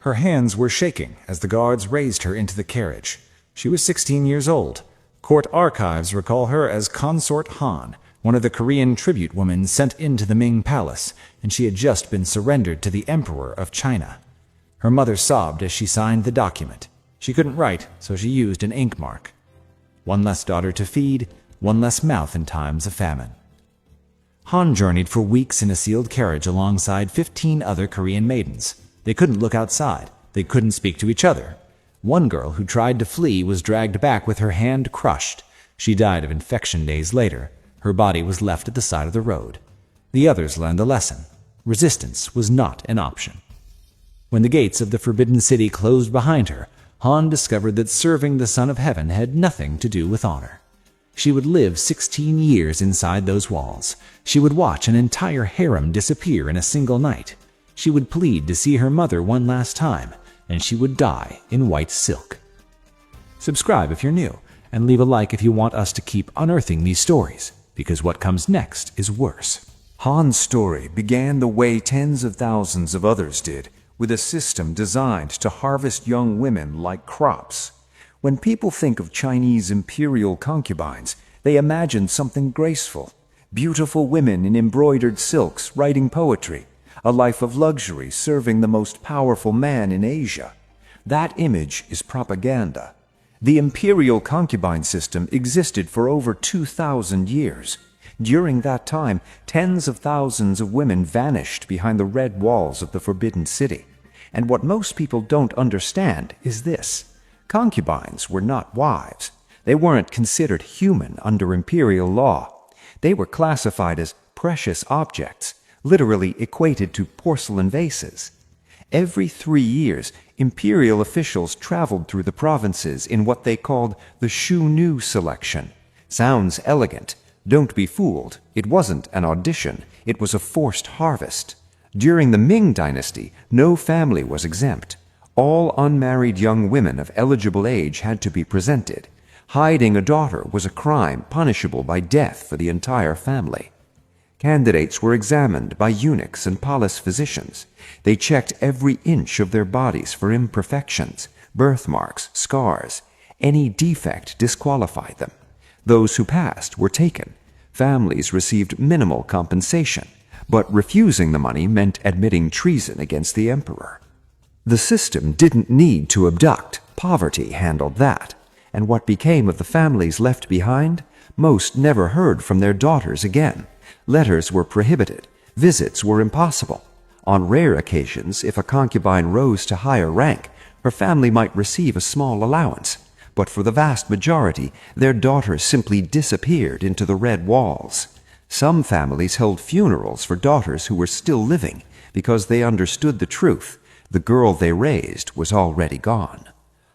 Her hands were shaking as the guards raised her into the carriage. She was 16 years old. Court archives recall her as Consort Han, one of the Korean tribute women sent into the Ming Palace, and she had just been surrendered to the Emperor of China. Her mother sobbed as she signed the document. She couldn't write, so she used an ink mark. One less daughter to feed, one less mouth in times of famine. Han journeyed for weeks in a sealed carriage alongside 15 other Korean maidens. They couldn't look outside. They couldn't speak to each other. One girl who tried to flee was dragged back with her hand crushed. She died of infection days later. Her body was left at the side of the road. The others learned a lesson. Resistance was not an option. When the gates of the Forbidden City closed behind her, Han discovered that serving the Son of Heaven had nothing to do with honor. She would live 16 years inside those walls. She would watch an entire harem disappear in a single night. She would plead to see her mother one last time, and she would die in white silk. Subscribe if you're new, and leave a like if you want us to keep unearthing these stories, because what comes next is worse. Han's story began the way tens of thousands of others did, with a system designed to harvest young women like crops. When people think of Chinese imperial concubines, they imagine something graceful, beautiful women in embroidered silks writing poetry, a life of luxury serving the most powerful man in Asia. That image is propaganda. The imperial concubine system existed for over 2,000 years. During that time, tens of thousands of women vanished behind the red walls of the Forbidden City. And what most people don't understand is this. Concubines were not wives. They weren't considered human under imperial law. They were classified as precious objects, literally equated to porcelain vases. Every 3 years, imperial officials traveled through the provinces in what they called the Shu Nu selection. Sounds elegant. Don't be fooled. It wasn't an audition. It was a forced harvest. During the Ming dynasty, no family was exempt. All unmarried young women of eligible age had to be presented. Hiding a daughter was a crime punishable by death for the entire family. Candidates were examined by eunuchs and palace physicians. They checked every inch of their bodies for imperfections, birthmarks, scars. Any defect disqualified them. Those who passed were taken. Families received minimal compensation, but refusing the money meant admitting treason against the emperor. The system didn't need to abduct. Poverty handled that. And what became of the families left behind? Most never heard from their daughters again. Letters were prohibited. Visits were impossible. On rare occasions, if a concubine rose to higher rank, her family might receive a small allowance. But for the vast majority, their daughters simply disappeared into the red walls. Some families held funerals for daughters who were still living because they understood the truth. The girl they raised was already gone.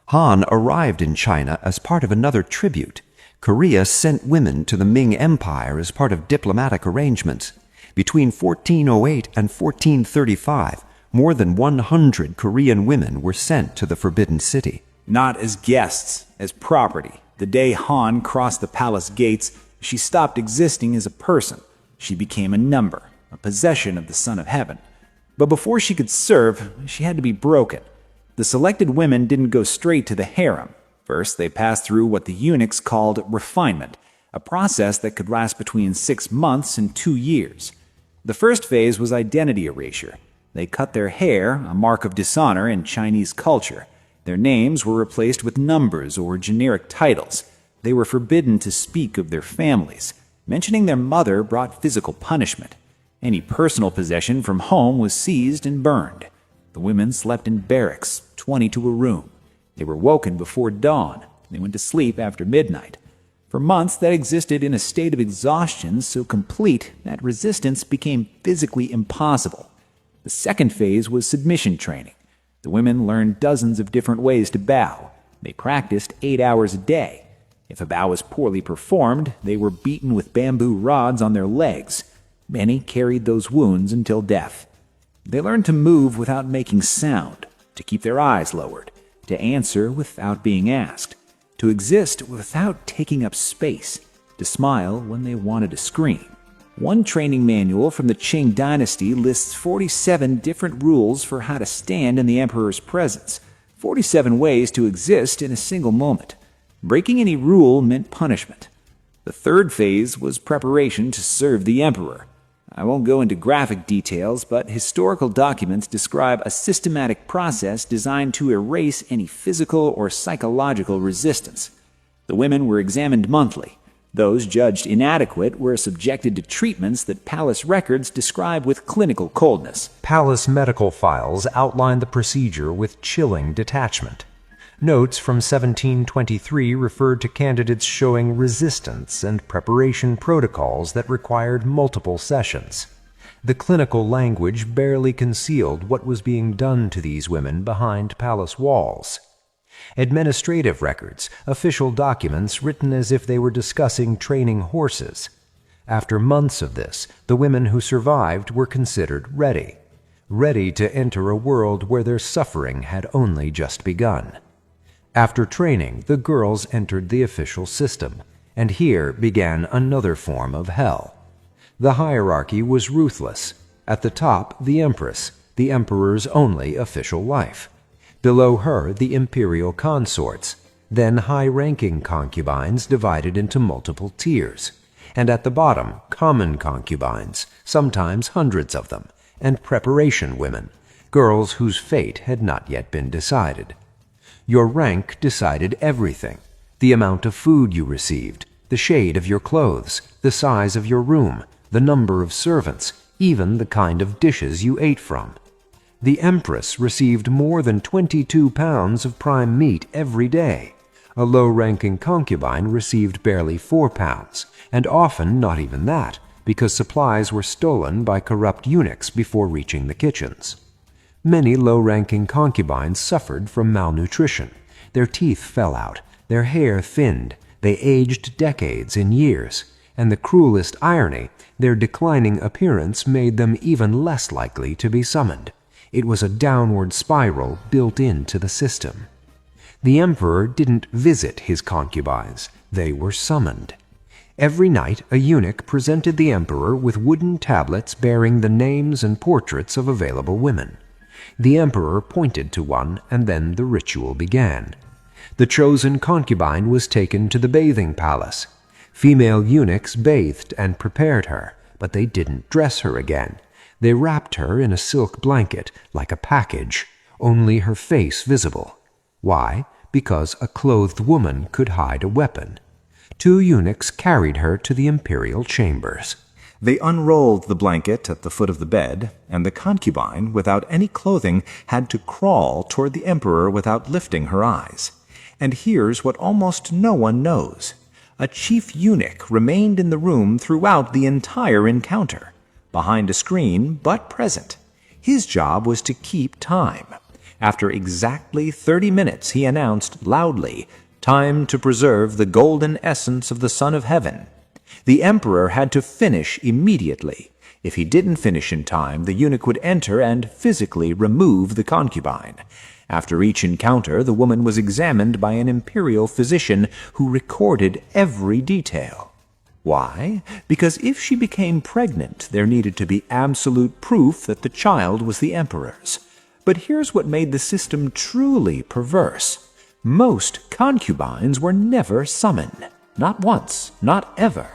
Han arrived in China as part of another tribute. Korea sent women to the Ming Empire as part of diplomatic arrangements. Between 1408 and 1435, more than 100 Korean women were sent to the Forbidden City. Not as guests, as property. The day Han crossed the palace gates, she stopped existing as a person. She became a number, a possession of the Son of Heaven. But before she could serve, she had to be broken. The selected women didn't go straight to the harem. First, they passed through what the eunuchs called refinement, a process that could last between 6 months and 2 years. The first phase was identity erasure. They cut their hair, a mark of dishonor in Chinese culture. Their names were replaced with numbers or generic titles. They were forbidden to speak of their families. Mentioning their mother brought physical punishment. Any personal possession from home was seized and burned. The women slept in barracks, 20 to a room. They were woken before dawn. They went to sleep after midnight. For months, they existed in a state of exhaustion so complete that resistance became physically impossible. The second phase was submission training. The women learned dozens of different ways to bow. They practiced 8 hours a day. If a bow was poorly performed, they were beaten with bamboo rods on their legs. Many carried those wounds until death. They learned to move without making sound, to keep their eyes lowered, to answer without being asked, to exist without taking up space, to smile when they wanted to scream. One training manual from the Qing dynasty lists 47 different rules for how to stand in the emperor's presence, 47 ways to exist in a single moment. Breaking any rule meant punishment. The third phase was preparation to serve the emperor. I won't go into graphic details, but historical documents describe a systematic process designed to erase any physical or psychological resistance. The women were examined monthly. Those judged inadequate were subjected to treatments that palace records describe with clinical coldness. Palace medical files outline the procedure with chilling detachment. Notes from 1723 referred to candidates showing resistance and preparation protocols that required multiple sessions. The clinical language barely concealed what was being done to these women behind palace walls. Administrative records, official documents written as if they were discussing training horses. After months of this, the women who survived were considered ready to enter a world where their suffering had only just begun. After training, the girls entered the official system, and here began another form of hell. The hierarchy was ruthless. At the top, the empress, the emperor's only official wife. Below her, the imperial consorts, then high-ranking concubines divided into multiple tiers, and at the bottom, common concubines, sometimes hundreds of them, and preparation women, girls whose fate had not yet been decided. Your rank decided everything: the amount of food you received, the shade of your clothes, the size of your room, the number of servants, even the kind of dishes you ate from. The empress received more than 22 pounds of prime meat every day. A low-ranking concubine received barely 4 pounds, and often not even that, because supplies were stolen by corrupt eunuchs before reaching the kitchens. Many low-ranking concubines suffered from malnutrition. Their teeth fell out, their hair thinned, they aged decades in years, and the cruelest irony, their declining appearance made them even less likely to be summoned. It was a downward spiral built into the system. The emperor didn't visit his concubines, they were summoned. Every night a eunuch presented the emperor with wooden tablets bearing the names and portraits of available women. The emperor pointed to one, and then the ritual began. The chosen concubine was taken to the bathing palace. Female eunuchs bathed and prepared her, but they didn't dress her again. They wrapped her in a silk blanket, like a package, only her face visible. Why? Because a clothed woman could hide a weapon. 2 eunuchs carried her to the imperial chambers. They unrolled the blanket at the foot of the bed, and the concubine, without any clothing, had to crawl toward the emperor without lifting her eyes. And here's what almost no one knows. A chief eunuch remained in the room throughout the entire encounter, behind a screen, but present. His job was to keep time. After exactly 30 minutes, he announced loudly, "Time to preserve the golden essence of the Son of Heaven." The emperor had to finish immediately. If he didn't finish in time, the eunuch would enter and physically remove the concubine. After each encounter, the woman was examined by an imperial physician who recorded every detail. Why? Because if she became pregnant, there needed to be absolute proof that the child was the emperor's. But here's what made the system truly perverse. Most concubines were never summoned. Not once, not ever.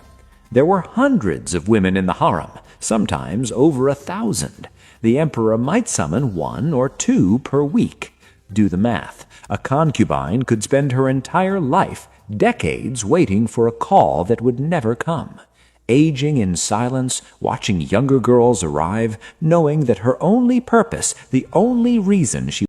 There were hundreds of women in the harem, sometimes over 1,000. The emperor might summon 1 or 2 per week. Do the math. A concubine could spend her entire life, decades, waiting for a call that would never come. Aging in silence, watching younger girls arrive, knowing that her only purpose, the only reason she